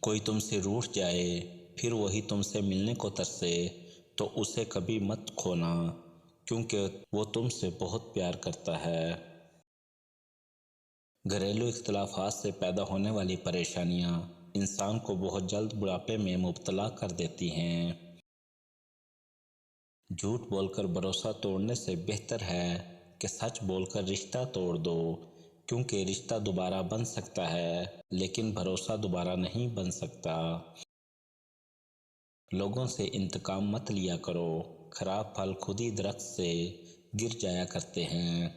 کوئی تم سے روٹھ جائے پھر وہی تم سے ملنے کو ترسے تو اسے کبھی مت کھونا، کیونکہ وہ تم سے بہت پیار کرتا ہے۔ گھریلو اختلافات سے پیدا ہونے والی پریشانیاں انسان کو بہت جلد بڑھاپے میں مبتلا کر دیتی ہیں۔ جھوٹ بول کر بھروسہ توڑنے سے بہتر ہے کہ سچ بول کر رشتہ توڑ دو، کیونکہ رشتہ دوبارہ بن سکتا ہے لیکن بھروسہ دوبارہ نہیں بن سکتا۔ لوگوں سے انتقام مت لیا کرو، خراب پھل خود ہی درخت سے گر جایا کرتے ہیں۔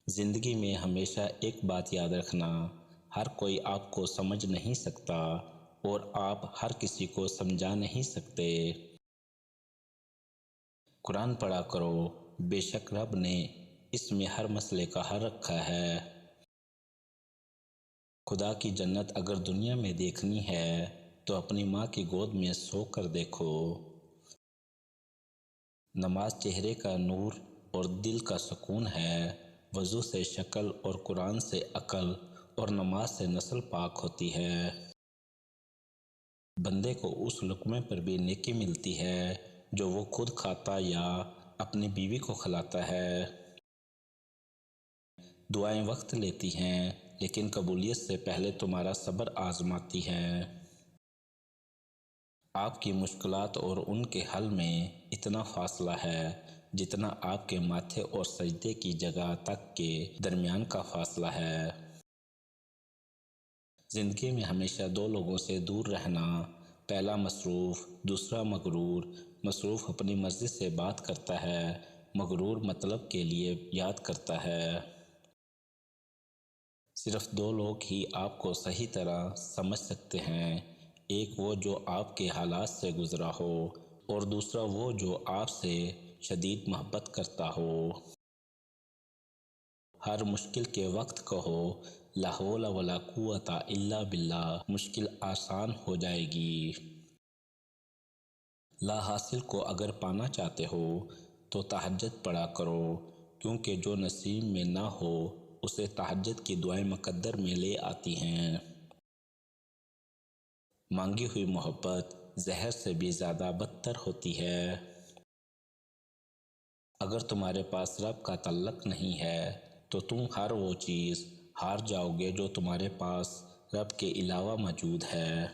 زندگی میں ہمیشہ ایک بات یاد رکھنا، ہر کوئی آپ کو سمجھ نہیں سکتا اور آپ ہر کسی کو سمجھا نہیں سکتے۔ قرآن پڑھا کرو، بے شک رب نے اس میں ہر مسئلے کا حل رکھا ہے۔ خدا کی جنت اگر دنیا میں دیکھنی ہے تو اپنی ماں کی گود میں سو کر دیکھو۔ نماز چہرے کا نور اور دل کا سکون ہے، وضو سے شکل اور قرآن سے عقل اور نماز سے نسل پاک ہوتی ہے۔ بندے کو اس لقمے پر بھی نیکی ملتی ہے جو وہ خود کھاتا یا اپنی بیوی کو کھلاتا ہے۔ دعائیں وقت لیتی ہیں لیکن قبولیت سے پہلے تمہارا صبر آزماتی ہے۔ آپ کی مشکلات اور ان کے حل میں اتنا فاصلہ ہے جتنا آپ کے ماتھے اور سجدے کی جگہ تک کے درمیان کا فاصلہ ہے۔ زندگی میں ہمیشہ دو لوگوں سے دور رہنا، پہلا مصروف، دوسرا مغرور۔ مصروف اپنی مرضی سے بات کرتا ہے، مغرور مطلب کے لیے یاد کرتا ہے۔ صرف دو لوگ ہی آپ کو صحیح طرح سمجھ سکتے ہیں، ایک وہ جو آپ کے حالات سے گزرا ہو اور دوسرا وہ جو آپ سے شدید محبت کرتا ہو۔ ہر مشکل کے وقت کہو لا حول ولا قوت الا باللہ، مشکل آسان ہو جائے گی۔ لا حاصل کو اگر پانا چاہتے ہو تو تہجد پڑھا کرو، کیونکہ جو نصیب میں نہ ہو اسے تہجد کی دعائیں مقدر میں لے آتی ہیں۔ مانگی ہوئی محبت زہر سے بھی زیادہ بدتر ہوتی ہے۔ اگر تمہارے پاس رب کا تعلق نہیں ہے تو تم ہر وہ چیز ہار جاؤ گے جو تمہارے پاس رب کے علاوہ موجود ہے۔